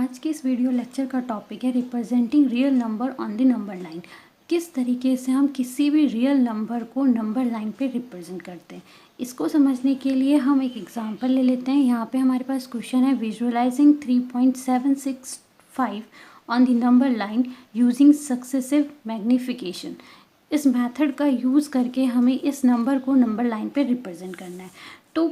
आज के इस वीडियो लेक्चर का टॉपिक है representing real number on the number line. किस तरीके से हम किसी भी रियल नंबर को नंबर लाइन पे रिप्रेजेंट करते हैं, इसको समझने के लिए हम एक एग्जांपल ले लेते हैं। यहाँ पे हमारे पास क्वेश्चन है visualising 3.765 on the number line using successive magnification. इस मेथड का यूज़ करके हमें इस नंबर को नंबर लाइन पे रिप्रेजेंट करना है। तो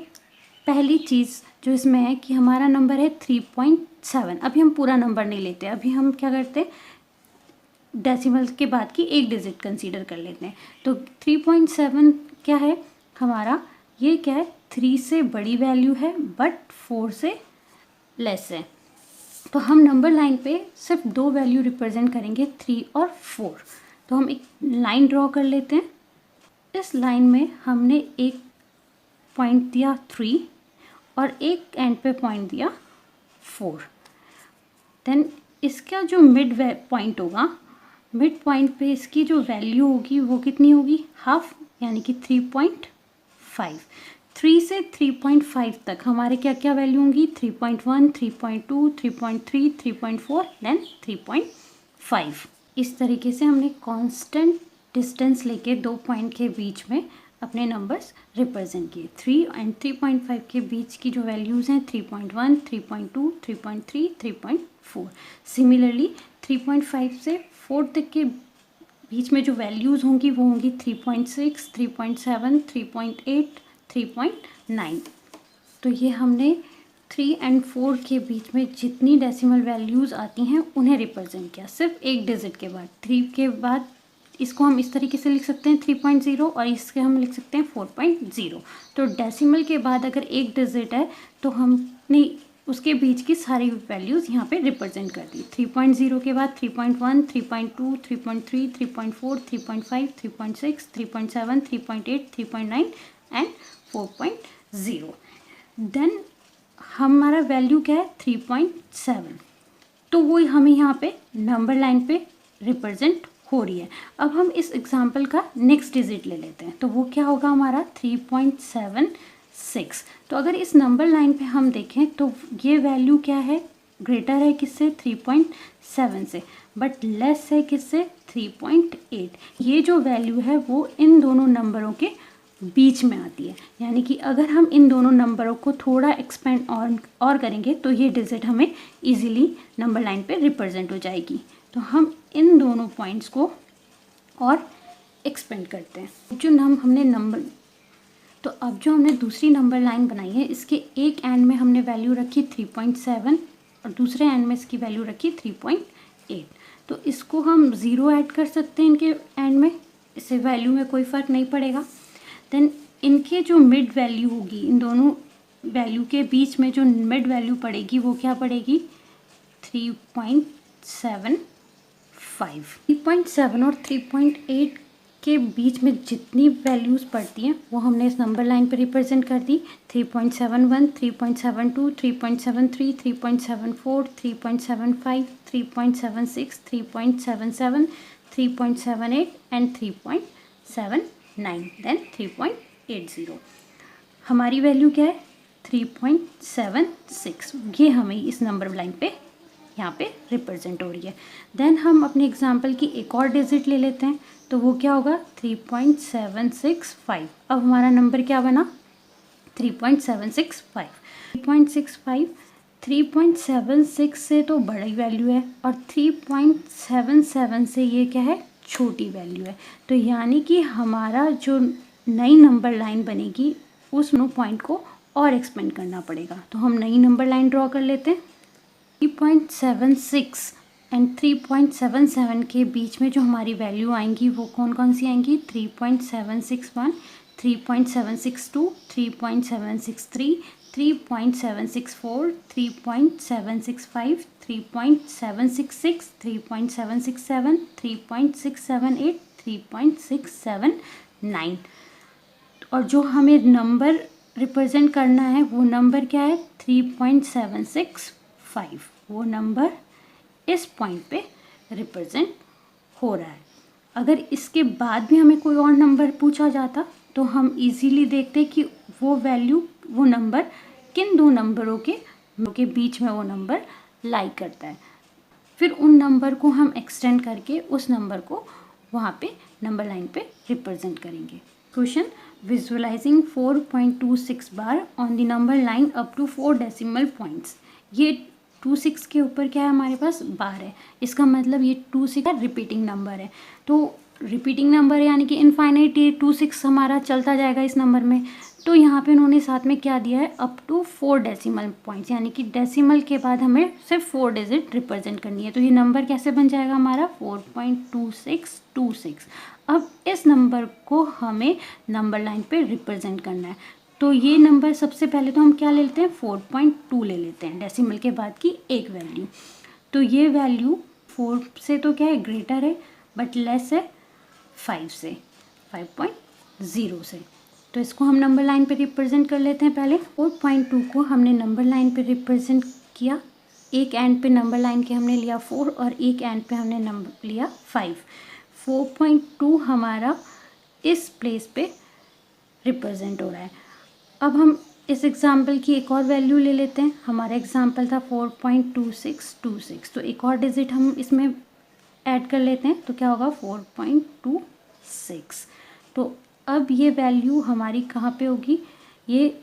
पहली चीज़ जो इसमें है कि हमारा नंबर है 3.7। अभी हम पूरा नंबर नहीं लेते, अभी हम क्या करते हैं, डेसिमल के बाद की एक डिजिट कंसीडर कर लेते हैं। तो 3.7 क्या है हमारा, ये क्या है, 3 से बड़ी वैल्यू है बट 4 से लेस है। तो हम नंबर लाइन पे सिर्फ दो वैल्यू रिप्रेजेंट करेंगे, 3 और 4। तो हम एक लाइन ड्रॉ कर लेते हैं। इस लाइन में हमने एक पॉइंट दिया 3 और एक एंड पे पॉइंट दिया 4। देन इसका जो मिड पॉइंट होगा, मिड पॉइंट पे इसकी जो वैल्यू होगी वो कितनी होगी, हाफ, यानी कि 3.5। 3 से 3.5 तक हमारे क्या क्या वैल्यू होंगी, 3.1, 3.2, 3.3, 3.4 देन 3.5। इस तरीके से हमने कांस्टेंट डिस्टेंस लेके दो पॉइंट के बीच में अपने नंबर्स रिप्रेजेंट किए। 3 एंड 3.5 के बीच की जो वैल्यूज़ हैं 3.1, 3.2, 3.3, 3.4। सिमिलरली 3.5 से 4 तक के बीच में जो वैल्यूज़ होंगी वो होंगी 3.6, 3.7, 3.8, 3.9। तो ये हमने 3 एंड 4 के बीच में जितनी डेसिमल वैल्यूज़ आती हैं उन्हें रिप्रेजेंट किया, सिर्फ एक डिजिट के बाद। 3 के बाद इसको हम इस तरीके से लिख सकते हैं 3.0 और इसके हम लिख सकते हैं 4.0। तो डेसिमल के बाद अगर एक डिजिट है तो हमने उसके बीच की सारी वैल्यूज़ यहाँ पे रिप्रेजेंट कर दी। 3.0 के बाद 3.1, 3.2, 3.3, 3.4, 3.5, 3.6, 3.7, 3.8, 3.9 एंड 4.0। देन हमारा वैल्यू क्या है 3.7। तो वो हमें यहाँ पे नंबर लाइन पे रिप्रेजेंट हो रही है। अब हम इस एग्जाम्पल का नेक्स्ट डिजिट ले लेते हैं, तो वो क्या होगा हमारा 3.76। तो अगर इस नंबर लाइन पे हम देखें तो ये वैल्यू क्या है, ग्रेटर है किससे, 3.7 से, बट लेस है किससे, 3.8। ये जो वैल्यू है वो इन दोनों नंबरों के बीच में आती है, यानी कि अगर हम इन दोनों नंबरों को थोड़ा एक्सपेंड और करेंगे तो ये डिजिट हमें इजीली नंबर लाइन पे रिप्रेजेंट हो जाएगी। तो हम इन दोनों पॉइंट्स को और एक्सपेंड करते हैं। जो हमने नंबर, तो अब जो हमने दूसरी नंबर लाइन बनाई है, इसके एक एंड में हमने वैल्यू रखी 3.7 और दूसरे एंड में इसकी वैल्यू रखी 3.8। तो इसको हम 0 ऐड कर सकते हैं इनके एंड में, इससे वैल्यू में कोई फ़र्क नहीं पड़ेगा। देन इनके जो मिड वैल्यू होगी, इन दोनों वैल्यू के बीच में जो मिड वैल्यू पड़ेगी वो क्या पड़ेगी, 3.75। 3.7 और 3.8 के बीच में जितनी वैल्यूज़ पड़ती हैं वो हमने इस नंबर लाइन पे रिप्रेजेंट कर दी। 3.71, 3.72, 3.73, 3.74, 3.75, 3.76, 3.77, 3.78 एंड 3.79 देन 3.80। हमारी वैल्यू क्या है 3.76। ये हमें इस नंबर लाइन पे यहाँ पे रिप्रेजेंट हो रही है। देन हम अपने एग्जाम्पल की एक और डिजिट ले लेते हैं, तो वो क्या होगा 3.765। अब हमारा नंबर क्या बना 3.765। 3.65 3.76 से तो बड़ी वैल्यू है और 3.77 से ये क्या है, छोटी वैल्यू है। तो यानी कि हमारा जो नई नंबर लाइन बनेगी उस पॉइंट को और एक्सपेंड करना पड़ेगा। तो हम नई नंबर लाइन ड्रॉ कर लेते हैं। 3.76 एंड 3.77 के बीच में जो हमारी वैल्यू आएंगी वो कौन कौन सी आएंगी, 3.761, 3.762, 3.763, 3.764, 3.765, 3.766, 3.767, 3.678, 3.679। और जो हमें नंबर रिप्रेजेंट करना है वो नंबर क्या है 3.765। वो नंबर इस पॉइंट पे रिप्रेजेंट हो रहा है। अगर इसके बाद भी हमें कोई और नंबर पूछा जाता तो हम इजीली देखते कि वो वैल्यू, वो नंबर किन दो नंबरों के बीच में वो नंबर लाई करता है। फिर उन नंबर को हम एक्सटेंड करके उस नंबर को वहाँ पे नंबर लाइन पे रिप्रेजेंट करेंगे। क्वेश्चन, विजुअलाइजिंग 4.26 बार on the number line up to 4 decimal points. ये 26 के ऊपर क्या है, हमारे पास बार है, इसका मतलब ये 26 का रिपीटिंग नंबर है। तो रिपीटिंग नंबर है यानी कि इनफाइनाइट, ये 26 हमारा चलता जाएगा इस नंबर में। तो यहाँ पे उन्होंने साथ में क्या दिया है, अप टू 4 डेसिमल पॉइंट्स, यानी कि डेसिमल के बाद हमें सिर्फ 4 डिजिट रिप्रेजेंट करनी है। तो ये नंबर कैसे बन जाएगा हमारा 4.2626। अब इस नंबर को हमें नंबर लाइन पे रिप्रेजेंट करना है। तो ये नंबर सबसे पहले तो हम क्या ले लेते हैं, 4.2 ले लेते हैं, डेसिमल के बाद की एक वैल्यू। तो ये वैल्यू 4 से तो क्या है, ग्रेटर है, बट लेस है 5 से, 5.0 से। तो इसको हम नंबर लाइन पे रिप्रेजेंट कर लेते हैं। पहले 4.2 को हमने नंबर लाइन पे रिप्रेजेंट किया, एक एंड पे नंबर लाइन के हमने लिया 4 और एक एंड पे हमने नंबर लिया 5। 4.2 हमारा इस प्लेस पे रिप्रेजेंट हो रहा है। अब हम इस एग्जाम्पल की एक और वैल्यू ले लेते हैं। हमारा एग्जाम्पल था 4.2626, तो एक और डिजिट हम इसमें ऐड कर लेते हैं। तो क्या होगा 4.26। तो अब ये वैल्यू हमारी कहाँ पे होगी, ये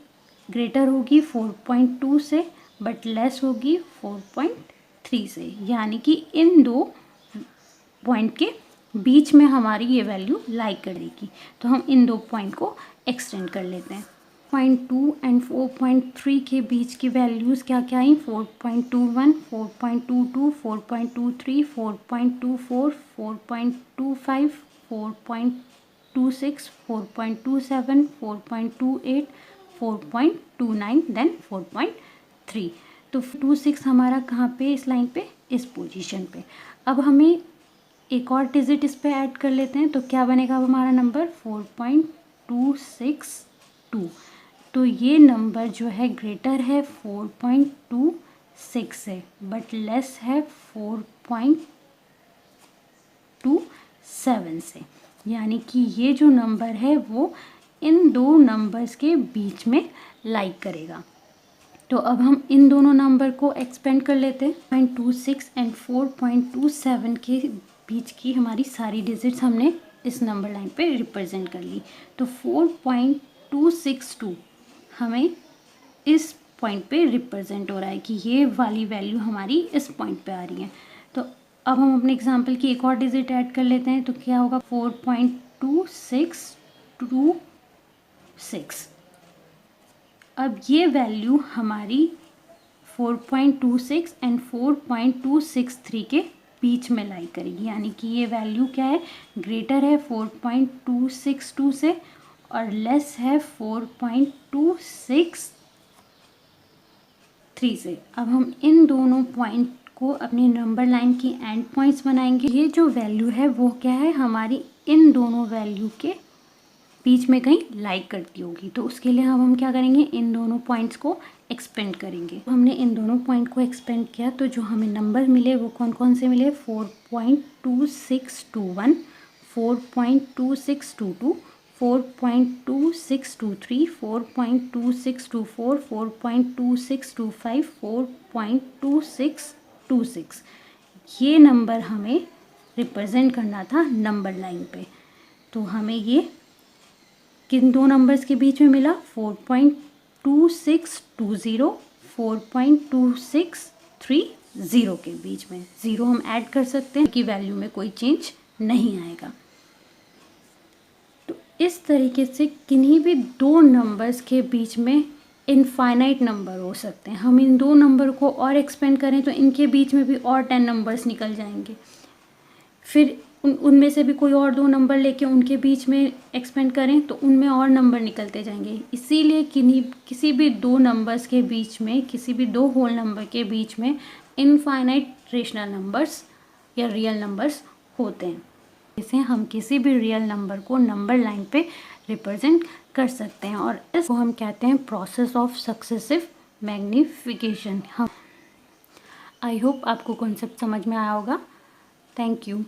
ग्रेटर होगी 4.2 से, बट लेस होगी 4.3 से, यानी कि इन दो पॉइंट के बीच में हमारी ये वैल्यू लाई करेगी। तो हम इन दो पॉइंट को एक्सटेंड कर लेते हैं। 4.2 एंड 4.3 के बीच की वैल्यूज़ क्या क्या आई, 4.21, 4.22, 4.23, 4.24, 4.25, 4.26, 4.27, 4.28, 4.29, देन 4.3। तो 26 हमारा कहाँ पे, इस लाइन पे, इस पोजीशन पे। अब हमें एक और डिजिट इस पे ऐड कर लेते हैं। तो क्या बनेगा अब हमारा नंबर 4.262। तो ये नंबर जो है ग्रेटर है 4.26 से, बट लेस है 4.27 से, यानी कि ये जो नंबर है वो इन दो नंबर्स के बीच में लाई करेगा। तो अब हम इन दोनों नंबर को एक्सपेंड कर लेते हैं। 0.26 एंड 4.27 के बीच की हमारी सारी डिजिट्स हमने इस नंबर लाइन पे रिप्रेजेंट कर ली। तो 4.262 हमें इस पॉइंट पे रिप्रेजेंट हो रहा है कि ये वाली वैल्यू हमारी इस पॉइंट पे आ रही है। तो अब हम अपने एग्जाम्पल की एक और डिजिट ऐड कर लेते हैं। तो क्या होगा 4.2626। अब ये वैल्यू हमारी 4.26 एंड 4.263 के बीच में लाई करेगी, यानी कि ये वैल्यू क्या है, ग्रेटर है 4.262 से और लेस है 4.263 से। अब हम इन दोनों पॉइंट को अपनी नंबर लाइन की एंड पॉइंट्स बनाएंगे। ये जो वैल्यू है वो क्या है, हमारी इन दोनों वैल्यू के बीच में कहीं लाइक करती होगी। तो उसके लिए हम क्या करेंगे, इन दोनों पॉइंट्स को एक्सपेंड करेंगे। हमने इन दोनों पॉइंट को एक्सपेंड किया तो जो हमें नंबर मिले वो कौन कौन से मिले, 4.2621, 4.2622, 4.2623, 4.2624, 4.2625, 4.2626। ये नंबर हमें रिप्रेजेंट करना था नंबर लाइन पे। तो हमें ये किन दो नंबर्स के बीच में मिला, 4.2620, 4.2630 के बीच में। ज़ीरो हम ऐड कर सकते हैं कि वैल्यू में कोई चेंज नहीं आएगा। तो इस तरीके से किन्हीं भी दो नंबर्स के बीच में इनफाइनाइट नंबर हो सकते हैं। हम इन दो नंबर को और एक्सपेंड करें तो इनके बीच में भी और 10 नंबर्स निकल जाएंगे। फिर उनमें से भी कोई और दो नंबर लेके उनके बीच में एक्सपेंड करें तो उनमें और नंबर निकलते जाएंगे। इसीलिए किसी भी दो नंबर्स के बीच में, किसी भी दो होल नंबर के बीच में इनफाइनाइट रेशनल नंबर्स या रियल नंबर्स होते हैं। इसे हम किसी भी रियल नंबर को नंबर लाइन पे रिप्रेजेंट कर सकते हैं और इसको हम कहते हैं process of successive magnification. I hope आपको कॉन्सेप्ट समझ में आया होगा। Thank you.